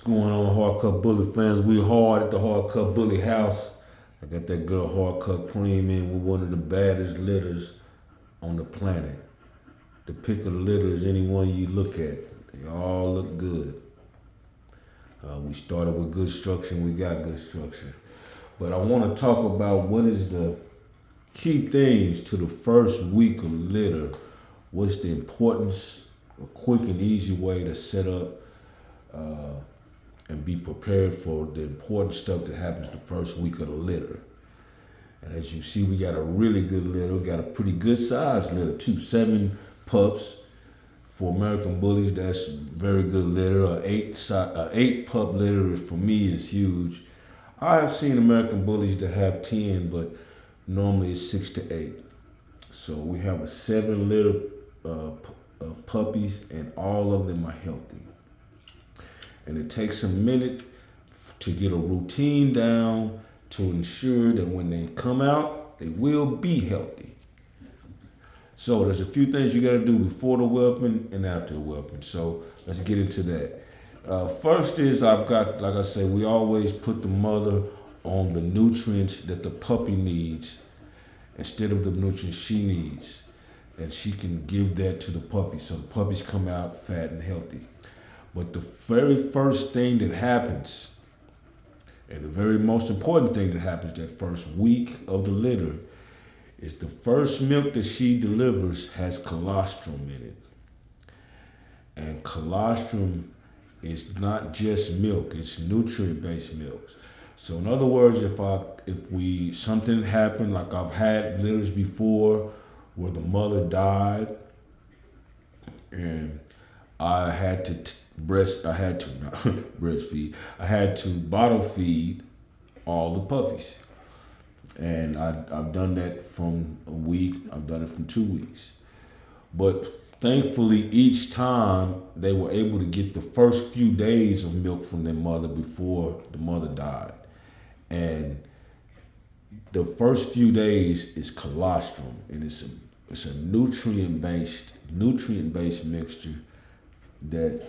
going on, Hardcut Bully fans? We hard at the Hardcut Bully house. I got that girl Hardcut Cream in with one of the baddest litters on the planet. The pick of the litter is any one you look at. They all look good. We started with good structure and we got good structure. But I want to talk about what is the key things to the first week of litter. What's the importance, a quick and easy way to set up and be prepared for the important stuff that happens the first week of the litter. And as you see, we got a really good litter. We got a pretty good sized litter too. 7 pups for American Bullies. That's very good litter. A 8 pup litter for me is huge. I have seen American Bullies that have 10, but normally it's 6 to 8. So we have a 7 litter of puppies, and all of them are healthy. And it takes a minute to get a routine down to ensure that when they come out, they will be healthy. So there's a few things you gotta do before the whelping and after the whelping. So let's get into that. First is I've got, like I said, we always put the mother on the nutrients that the puppy needs instead of the nutrients she needs. And she can give that to the puppy. So the puppies come out fat and healthy. But the very first thing that happens, and the very most important thing that happens that first week of the litter, is the first milk that she delivers has colostrum in it. And colostrum is not just milk, it's nutrient-based milks. So in other words, if something happened, like I've had litters before where the mother died and I had to breastfeed. I had to bottle feed all the puppies. And I've done that from a week, I've done it from 2 weeks. But thankfully, each time they were able to get the first few days of milk from their mother before the mother died. And the first few days is colostrum, and it's a nutrient-based mixture that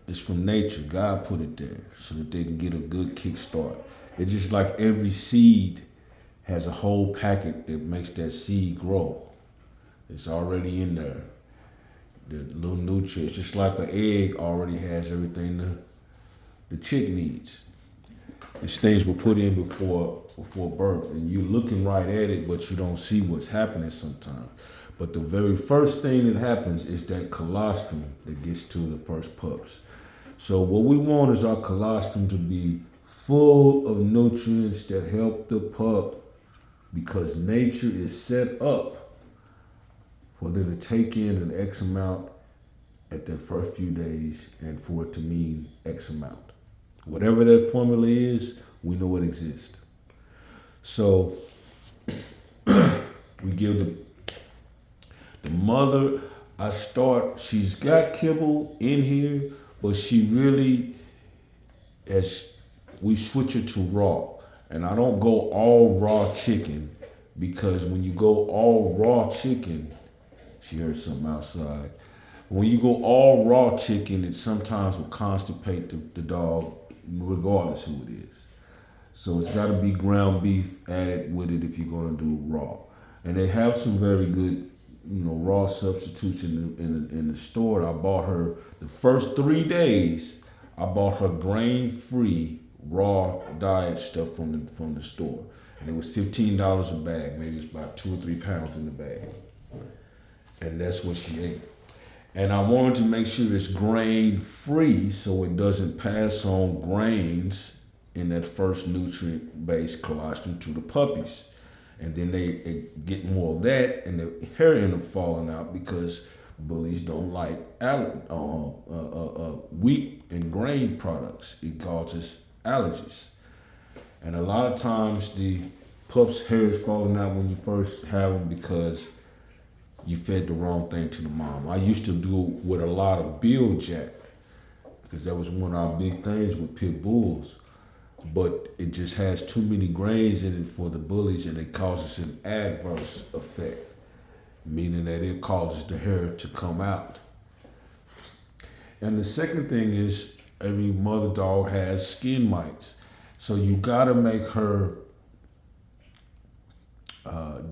is from nature. God put it there so that they can get a good kickstart. It's just like every seed has a whole packet that makes that seed grow. It's already in there. The little nutrients, just like an egg already has everything the chick needs. These things were put in before birth, and you're looking right at it, but you don't see what's happening sometimes. But the very first thing that happens is that colostrum that gets to the first pups. So what we want is our colostrum to be full of nutrients that help the pup, because nature is set up for them to take in an X amount at their first few days and for it to mean X amount. Whatever that formula is, we know it exists. So we give the mother, she's got kibble in here, but she really, we switch her to raw. And I don't go all raw chicken, because when you go all raw chicken, she heard something outside. When you go all raw chicken, it sometimes will constipate the dog, regardless who it is. So it's got to be ground beef added with it if you're going to do raw. And they have some very good, raw substitutes in the store. I bought her the first 3 days. I bought her grain-free raw diet stuff from the store, and it was $15 a bag. Maybe it's about 2 or 3 pounds in the bag, and that's what she ate. And I wanted to make sure it's grain-free so it doesn't pass on grains in that first nutrient-based colostrum to the puppies. And then they get more of that, and the hair end up falling out because bullies don't like wheat and grain products. It causes allergies. And a lot of times the pup's hair is falling out when you first have them because you fed the wrong thing to the mom. I used to do it with a lot of Bill Jack, because that was one of our big things with pit bulls. But it just has too many grains in it for the bullies, and it causes an adverse effect, meaning that it causes the hair to come out. And the second thing is every mother dog has skin mites. So you gotta make her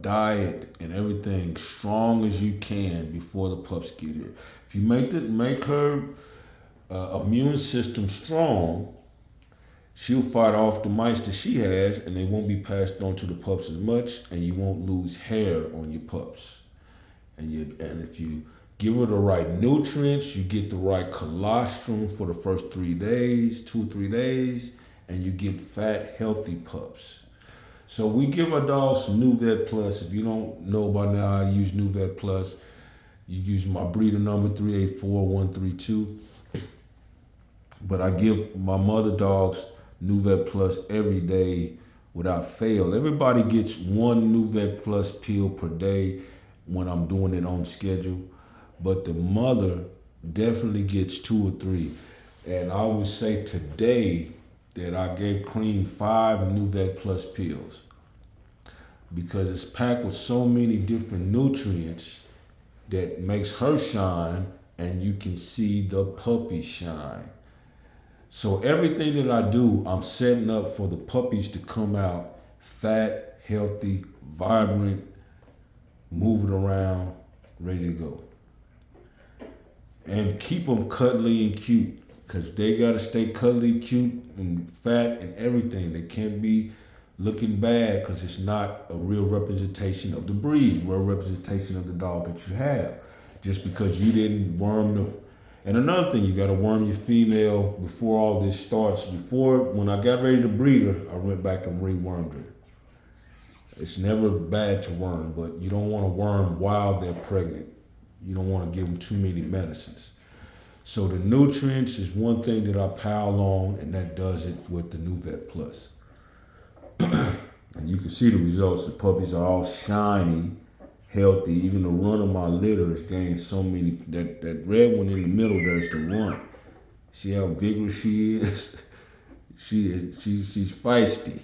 diet and everything strong as you can before the pups get here. If you make her immune system strong, she'll fight off the mites that she has, and they won't be passed on to the pups as much, and you won't lose hair on your pups. And if you give her the right nutrients, you get the right colostrum for the first 3 days, 2 or 3 days, and you get fat, healthy pups. So we give our dogs some New Vet Plus. If you don't know by now how to use New Vet Plus, you use my breeder number 384132. But I give my mother dogs New Vet Plus every day without fail. Everybody gets one New Vet Plus pill per day when I'm doing it on schedule. But the mother definitely gets 2 or 3. And I would say today that I gave Cream 5 New Vet Plus pills because it's packed with so many different nutrients that makes her shine, and you can see the puppy shine. So everything that I do, I'm setting up for the puppies to come out fat, healthy, vibrant, moving around, ready to go. And keep them cuddly and cute, because they got to stay cuddly, cute, and fat and everything. They can't be looking bad because it's not a real representation of the breed, real representation of the dog that you have. Just because you didn't worm the... And another thing, you got to worm your female before all this starts. When I got ready to breed her, I went back and rewormed her. It's never bad to worm, but you don't want to worm while they're pregnant. You don't want to give them too many medicines. So the nutrients is one thing that I pile on, and that does it with the New Vet Plus. And you can see the results. The puppies are all shiny, healthy. Even the run of my litter has gained so many. That red one in the middle, there's the run. See how vigorous she is? She's feisty.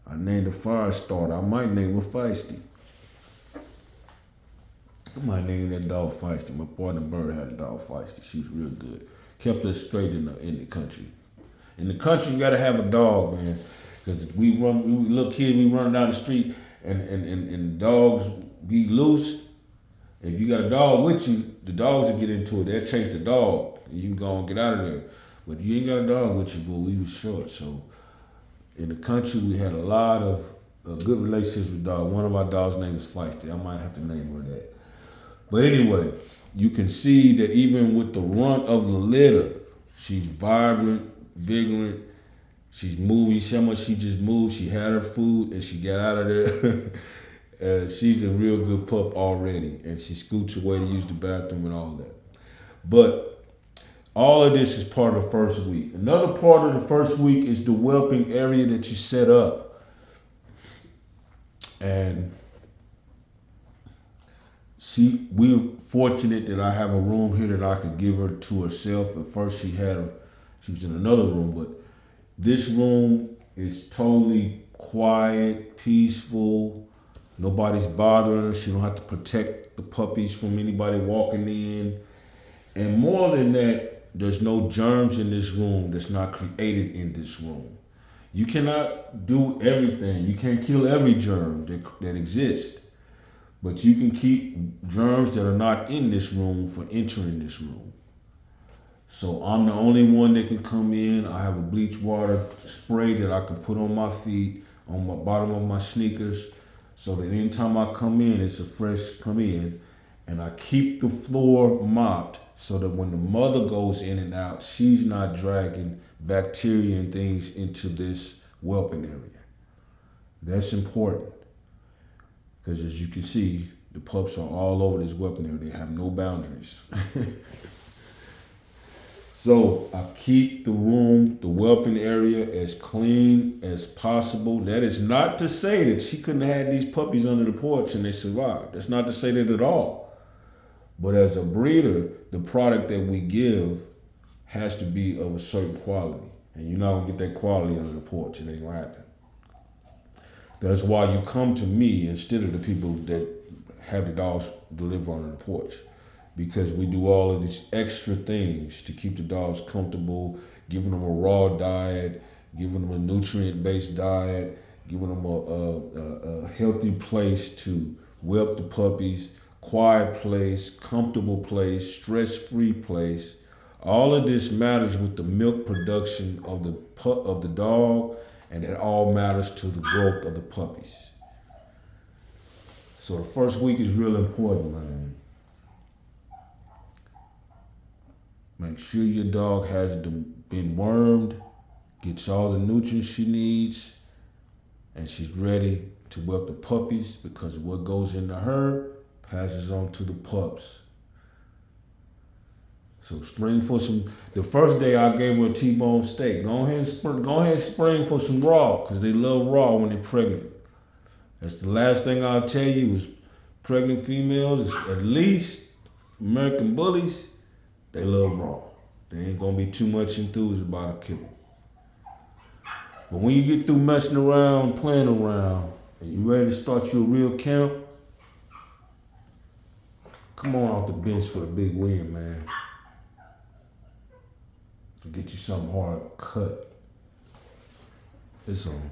I named her Firestarter. I might name her Feisty. I might name that dog Feisty. My partner Bird had a dog Feisty. She was real good. Kept us straight in the country. In the country, you gotta have a dog, man. Because we little kids, we run down the street and dogs be loose. If you got a dog with you, the dogs will get into it. They'll chase the dog. And you can go and get out of there. But if you ain't got a dog with you, boy, we was short. So in the country, we had a lot of good relationships with dogs. One of our dogs' name is Feisty. I might have to name her that. But anyway, you can see that even with the runt of the litter, she's vibrant, vigorant. She's moving. See how much she just moved. She had her food and she got out of there. She's a real good pup already. And she scoots away to use the bathroom and all that. But all of this is part of the first week. Another part of the first week is the whelping area that you set up. And we're fortunate that I have a room here that I could give her to herself. At first she was in another room, but this room is totally quiet, peaceful. Nobody's bothering her. She don't have to protect the puppies from anybody walking in. And more than that, there's no germs in this room that's not created in this room. You cannot do everything. You can't kill every germ that exists. But you can keep germs that are not in this room from entering this room. So I'm the only one that can come in. I have a bleach water spray that I can put on my feet, on my bottom of my sneakers, so that anytime I come in, it's a fresh come in. And I keep the floor mopped so that when the mother goes in and out, she's not dragging bacteria and things into this whelping area. That's important. Because as you can see, the pups are all over this whelping area. They have no boundaries. So I keep the room, the whelping area, as clean as possible. That is not to say that she couldn't have had these puppies under the porch and they survived. That's not to say that at all. But as a breeder, the product that we give has to be of a certain quality. And you're not going to get that quality under the porch. It ain't going to happen. That's why you come to me instead of the people that have the dogs deliver under the porch. because we do all of these extra things to keep the dogs comfortable, giving them a raw diet, giving them a nutrient-based diet, giving them a healthy place to whelp the puppies, quiet place, comfortable place, stress-free place. All of this matters with the milk production of the dog, and it all matters to the growth of the puppies. So the first week is real important, man. Make sure your dog has been wormed, gets all the nutrients she needs, and she's ready to whelp the puppies, because what goes into her passes on to the pups. So spring for some. The first day I gave her a T-bone steak. Go ahead and spring for some raw, because they love raw when they're pregnant. That's the last thing I'll tell you is pregnant females, at least American bullies, they love raw. They ain't gonna be too much enthused about a kibble. But when you get through messing around, playing around, and you ready to start your real camp, come on off the bench for the big win, man. Get you something hard cut. It's on.